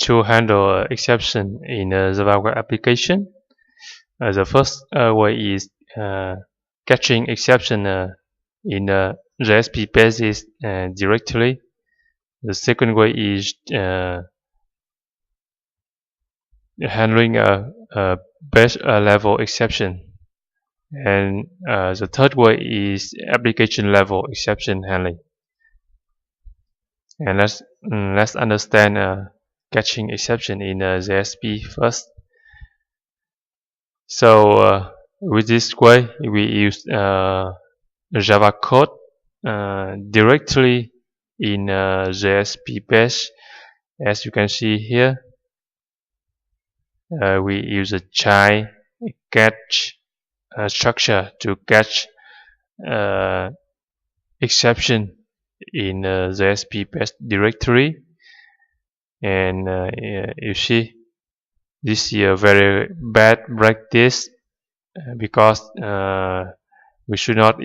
to handle exception in a Java web application. The first way is catching exception in a JSP basis directly. The second way is handling a base level exception, and the third way is application level exception handling. And let's understand catching exception in JSP first. So with this way, we use Java code directly in JSP base. As you can see here, we use a child catch structure to catch exception in JSP base directory, and you see this is a very bad practice because we should not